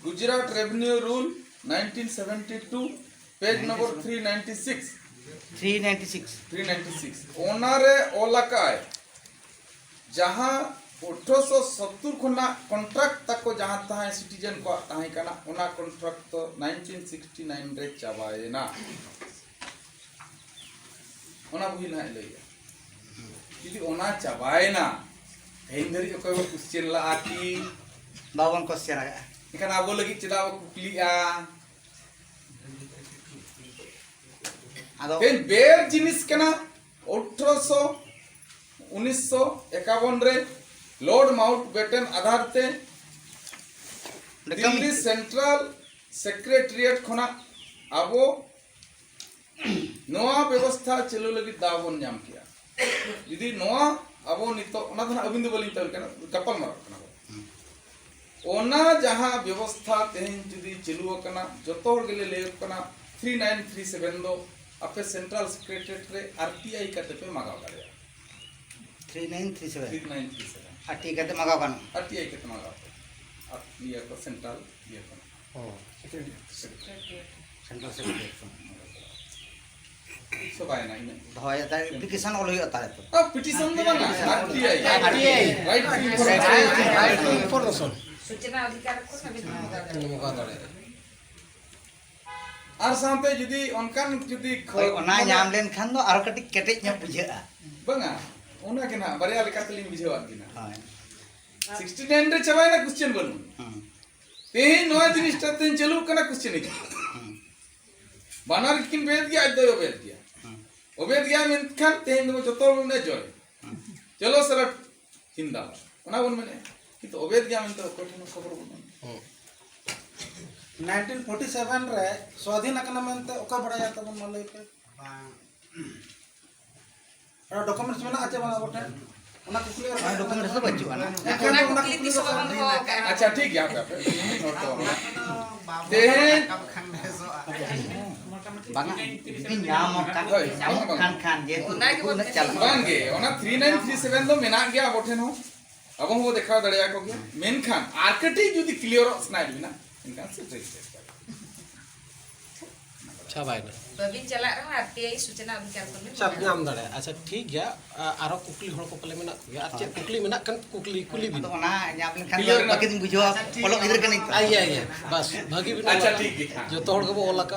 Gujarat Revenue Rule 1972 page number 396 ओनारे ओलाकाय जहां 1870 खुना contract तक को जहां तहां सिटीजन को तहां कना ओना कॉन्ट्रैक्ट तो 1969 रे चाबायना ओना बुहिना लैया यदि ओना चाबायना हेंदरी को क्वेश्चन ला आकी बावन क्वेश्चन आ इखान आबो लगी चदा कुकलिया आदो तेन बेर जिनिस कना 1951 रे लॉर्ड माउंटबेटन आधार ते दिल्ली सेंट्रल सेक्रेटरिएट खना आबो नोआ व्यवस्था चलो लगी दाबन नाम किया यदि नोआ आबो नितो ओना धना अबिंद बलिन तल कना कपल मार कना ओना जहां व्यवस्था तेन जदी चलु कना जतो गेले ले कना 3937 दो अपे सेंट्रल सेक्रेटरिएट रे आरटीआई कते पे मागाव दाड़े 3937 आरटीआई कते मागाव कान आरटीआई कते मागाव अब ये को सेंट्रल ये को ओ सेंट्रल सेक्रेटरिएट सबाय ना इन धोया ता एप्लीकेशन ऑल होय तारे तो अब पिटीशन दो ना आरटीआई राइट टू इंफॉर्मेशन सूचना अधिकार को सभी मागाव दाड़े आर सामते जदी अनकान जदी ओना नाम लेन खान दो आरो कटी केटेज nya बुझेआ बंगा ओना के ना बरिया लेका तलिन बुझेवा किना हाय 69 रे चबायना क्वेश्चन बनु ते नोआ जिनिस ततेन चलु कना क्वेश्चन इक बानर किन बेद गया आज दो बेद गया मेनखान तेन दो जतो ने जय चलो सर हिंदा ओना बन मने किंतु ओबेद गया में तो कोठिन खबर बन 1947 रे स्वाधीन अकना मेनते ओका बड़ाया तबन मलय पे और डॉक्यूमेंट्स में आचे बना गोटे ओना कुकली डॉक्यूमेंट्स तो बच्चू ना ओना कुकली दिसो बंद हो अच्छा ठीक है पे ते बांगा इति नाम खान जे तो चल बांगे ओना 3937 दो मेना गया बोठेन हो अब हम वो देखा दड़या को गया मेनखान आर्किटेक्ट जदी क्लियर स्नाइड बिना इनका से रजिस्टर अच्छा भाई ना बबी चला रहा आरटीआई सूचना अधिकार को में सब नाम दड़े अच्छा ठीक गया आरो कुकली हड़ को पले मेना गया अच्छे कुकली मेना कन कुकली कुली बिन तो ओना नाम लेन खान दो बाकी तुम बुझो पलो इधर कने आइए बस भागी बिन अच्छा ठीक है जो तोड़ को ओला का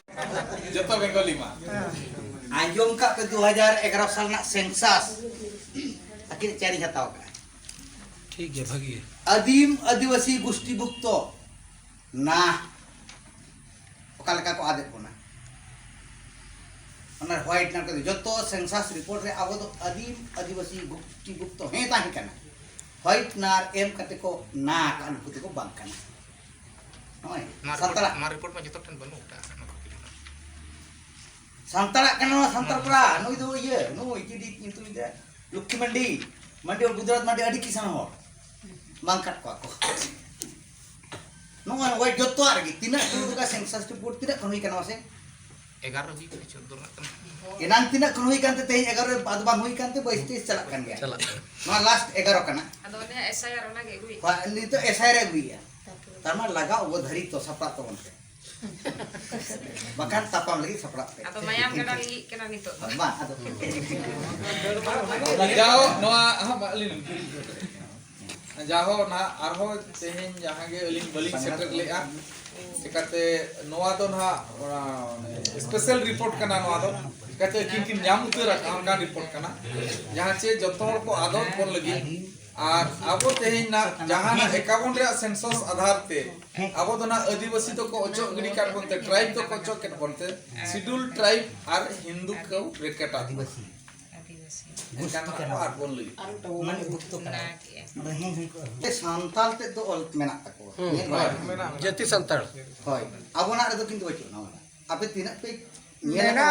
जतो बेंगली मा आंजोम का पे 2011 साल ना सेंसस आखिर चारी हताव का ठीक है भागी आदिम आदिवासी गोष्ठीभुक्त ना ओकालका को आदे कोना ओना व्हाइट ना को जतो सेंसस रिपोर्ट रे आबो तो आदिम आदिवासी गोष्ठीभुक्त हे ताहि कना व्हाइट नार एम कते को ना का अनुभूति को बांग कना नय संतरा मार रिपोर्ट में जतो ठन बनु संतरा कना संतरपुरा नुई दो ये नु इकिदी किंतु इदे लुक्की मंडी और गुजरात मंडी अडी किसान हो बांगकट को नो ओय जतो आरगी तिना का सेंसस रिपोर्ट तिना कनुई कना से 11 हुई के 14 ना एनान तिना कनुई कानते ते 11 बाद बांग हुई कानते 22 चला कान गया चला नो लास्ट 11 कना अदो ने एसआईआर ओना के गुई नि तो एसआईआर गुइया तरमा लगा वो धरी तो सपड़ा तो बनते बकान तापाम लगी सपड़ा पे अदो मायाम कना ली कना नितो बा अदो जाओ नोआ हां बालिन जाहो ना आरो तेहेन जहां गे अलिंग बलिंग सेक्टर लेआ चिकाते नोआ तो ना स्पेशल रिपोर्ट कना नोआ तो चिकाते किन नाम उतर का रिपोर्ट कना जहां चे जतो हर को आदत पर लगी और आबो तेहेन ना जहां ना 51 रे सेंसस आधार ते आबो तो ना आदिवासी तो को ओचो गडी काट बनते ट्राइब तो को ओचो केट बनते शेड्यूल ट्राइब और हिंदू को रेकेट आदिवासी आर बोल लगी माने गुप्त ना कना के नहीं सांताल ते तो ऑल मेना तको जति संतड़ होय आबोना रे तो किंतु बचो ना आपे तीन पे मेना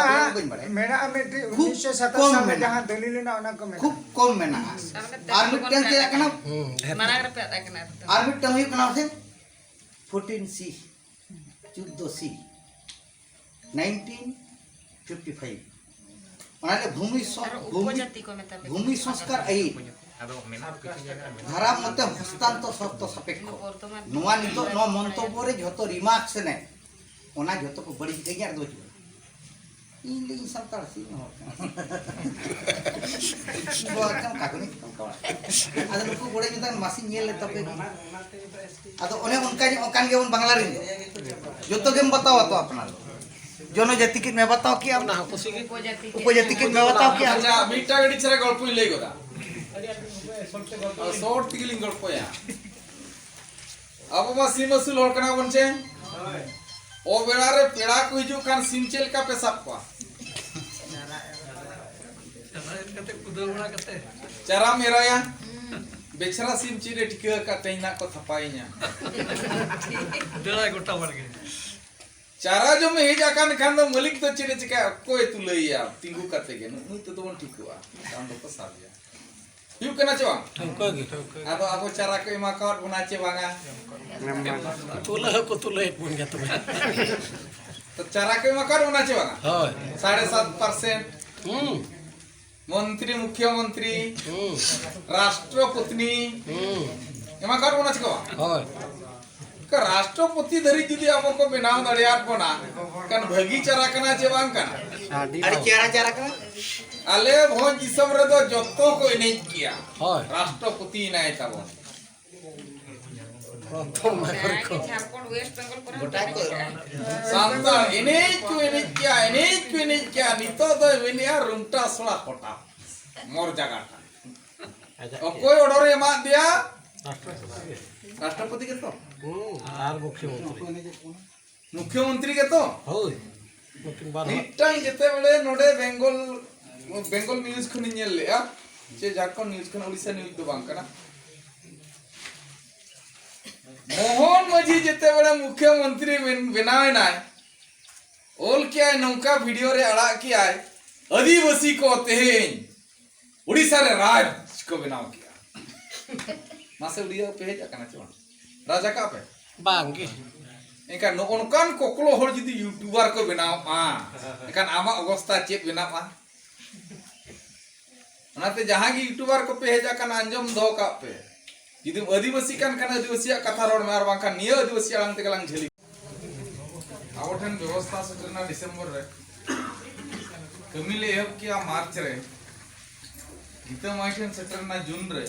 मेना में 1977 में जहां दलील ना ओना को खूब कम मेना आर मिटन के कना माना रे पे कना आर मिटन हुई कना से 14C 14C 1955 ओनाले भूमि उपजाति को में तबे भूमि संस्कार आई Ada menap kitu jaga. ধারা মতে হস্তান্তর শর্ত সাপেক্ষ Bordoma. নোয়া নিতো নো মন্তব্য রে যত রিমার্কস নে ওনা যত কো বড়ি গই আর দোজ ᱤᱧ ᱞᱟᱹᱜᱤᱫ ᱥᱟᱱᱛᱟᱲ ᱥᱤᱧ ᱦᱚᱲ ᱠᱟᱱᱟ ᱵᱚᱠᱟᱢ ᱠᱟᱜᱚᱱᱤ ᱠᱚ ᱟᱫᱚ ᱱᱩᱠᱩ ᱵᱚᱲᱮ ᱢᱮᱛᱟᱱ ᱢᱟᱥᱤ ᱧᱮᱞ ᱞᱮ ᱛᱚᱯᱮ ᱟᱫᱚ ᱚᱱᱮ ᱚᱱᱠᱟᱱ ᱜᱮᱵᱚᱱ ᱵᱟᱝᱞᱟ ᱨᱤᱱ ᱡᱚᱛᱚ ᱜᱮᱢ ᱵᱟᱛᱟᱣ ᱟᱛᱚ ᱟᱯᱱᱟर জনজাতি কে মে বাতাও কি ᱚᱱᱟ ᱦᱚᱸ ᱠᱩᱥᱤ ᱜᱮ উপজাতি কে মে বাতাও কি আচ্ছা মিটা গড়ি ছেড়ে গল্পই লই গদা শর্ট টিগলিং গল্পয়া আবো মা সিম আসুল হর কানা বনছে ও বেড়ারে পেড়া কো হিজু কান সিম চেল কা পে সাপ পা cara meraya becara sim cire tika katanya ko thapainya Dela gota warge. cara jo me heja kan do malik to cire cika ko e tulaiya tinggu kate ge nu to don tikwa kan do pasabya yuk kana cewa ᱴᱷᱟᱹᱣᱠᱟᱹ ᱜᱮ ado aku cara ko ema kawat buna ce banga ᱛᱩᱞᱟᱹ ᱦᱚᱸᱠᱚ ᱛᱩᱞᱟᱹᱭ ᱯᱩᱱ ᱜᱮ ᱛᱚᱵᱮ to cara ko ema kawat buna ce banga ᱦᱳᱭ 7.5% मंत्री मुख्यमंत्री राष्ट्रपति एमा कर बना छको ᱦᱳᱭ का राष्ट्रपति धरी जुदी अब को बनाव दड़ियार बना कन भगी चरा कना जे बांग कना আরে চেরা চেরা করে आले भोज जिसम रे दो जत्तो को एनेज किया ᱦᱳᱭ राष्ट्रपति नाय तब ᱯᱨᱚᱛᱷᱚᱢ ᱱᱟᱜᱚᱨ ᱠᱚ Jharkhand West Bengal kore. গোটা কো सांता एनेज एनेज किया नितो दो वेनिया रुंटा सोला कोटा मोर जगाटा कोई ऑर्डर एमा दिया राष्ट्रपति के तो ᱟᱨ ᱢᱩᱠᱷᱭᱚᱢᱚᱱᱛᱨᱤ मुख्यमंत्री के तो ᱦᱳᱭ ᱱᱩᱠᱤᱱ ᱵᱟᱨ ᱦᱚᱲ मिटाई जेते बेले नोडे बेंगल न्यूज खनि नेल लेया जे झारखंड न्यूज खन ओडिसा न्यूज दो बांग कना मोहन माझी जेते बेले मुख्यमंत्री बनावे नाय ओल क्या नौका वीडियो रे अड़ा किया है आदिवासी को तेहेन ओडिसा रे राज को बनाव किया मासे उड़िया पे जा कना चोन राजा का पे ᱵᱟᱝ ᱜᱮ एकान नोनकान कोकलो हर जदी यूट्यूबर को बनाव एकान आमा अवस्था चेक बनाव ओनाते जहां की यूट्यूबर को पे हेजा कान अंजम दो का पे जदी आदिवासी कान आदिवासी कथा रोड में आर बांका निय आदिवासी आंग ते गलांग झेली आवठन व्यवस्था सेटरना डिसेंबर रे कमिले एहब किया मार्च रे गीता माइठन सेटरना जून रे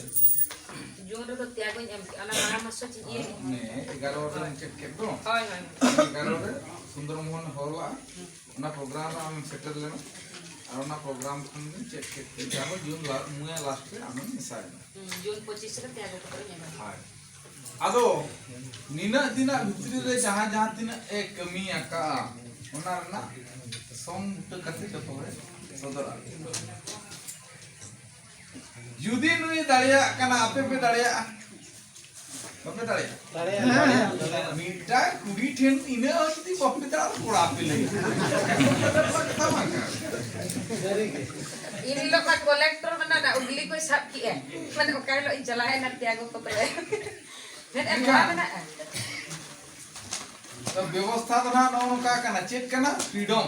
Jung ro tiago nyam ala mana masuk ci ye. ने 11 रे चेक के दो Hoy hoy. 11 रे सुंदर मोहन होला ना प्रोग्राम हम सेटल लेना और ना प्रोग्राम खन चेक के जाबो जून मुया लास्ट रे हम मिसाय Jun 25 रे tiago kore nyam. हाय आदो निना दिना भितरी रे जहां जहां तिना ए कमी आका ओना ना सम कथे जतो रे सदरा जुदी नुई दाड़िया कना आपे पे दाड़िया बापे दाड़िया मिटा कुड़ी ठेन इने जुदी बापे दाड़ कोड़ा पे लगे Ini lo ka kolektor mana na ugli ko sab ki eh. Mana okay lo ijalahe na tiago ko pre. Net en mana. तो व्यवस्था तो ना नौ का कना चेक कना फ्रीडम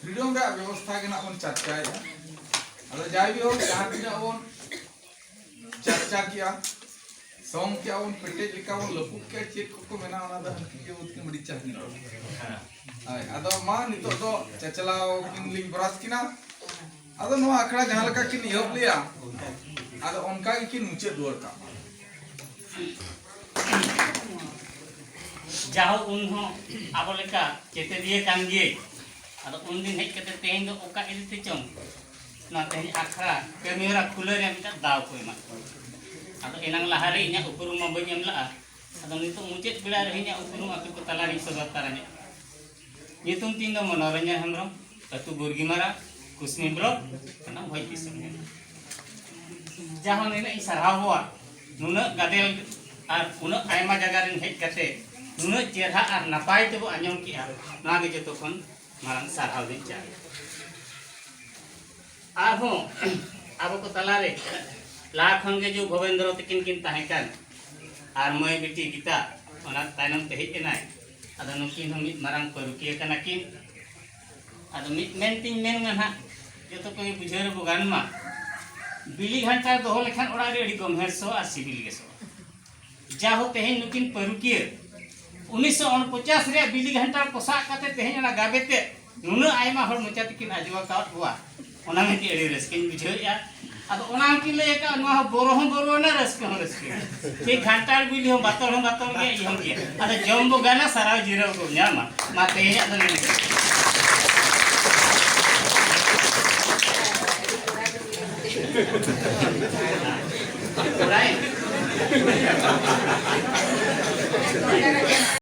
फ्रीडम रे व्यवस्था के ना उन चर्चा है अरे जाय भी हो जहां भी उन चर्चा किया सोम किया उन पेटेज लिखा उन लपु के चेक को मेना ना दा के उतनी बड़ी चाहिए हाय अदो मा नितो तो चचलाओ किन लिंग बरास किना अदो नो आखड़ा जहां लका किन यब लिया अदो उनका किन मुचे दुर का जाहो उन अब लेका चेते दिए कान गे अदो उन दिन हेज कते तेहेन दो ओका इदिते चों ना तेहेन आखरा कैमरा खुले रे मिटा दाव को एमा अदो एनांग लहारे इnya उपरुम मा बኝ एमला अदो नितो मुचेत बेड़ा रे इnya उपरुम आपे को तलारी सदर ताराने नितुम तीन दो मनोरंजन हेमरम अतु बुर्गीमारा कुसमी ब्लॉक ना होय किसम जाहो नेने इ सरहावा नुना गादेल और उना आयमा जगह रे हेज कते नुना चेहरा और नपाय तेबो आंजम किया ना गे जतो खन मारंग साराव दिन चाहे आहो अब को तलारे लाखन के जो भवेंद्र तकिन किन ताहे कान आर मय बेटी गीता ओना तायनम ते हेज एनाय अद नुकिन हम मित मारंग परुकिया कना किन अद मित मेन तिन मेन ना जतो को बुझेर बो गान मा बिली घंटा दोहो लेखान ओड़ा रे अड़ी गम्भीर सो और सिविल के सो जाहो तेहेन नुकिन परुकिया 1949 रे बिली घंटा पोसा काते तेहेन ना गाबेते नुना आयमा हर मोचा तकिन आजवा का हुआ ओना में ती अड़ी रस्किन बुझोया अब ओना की ले का नुआ बोरो ना रस्के के घंटा बिली हम बातल के ई हम के अद जम्बो गाना सारा जीरो को न्यामा मा तेहेन अद ने Right.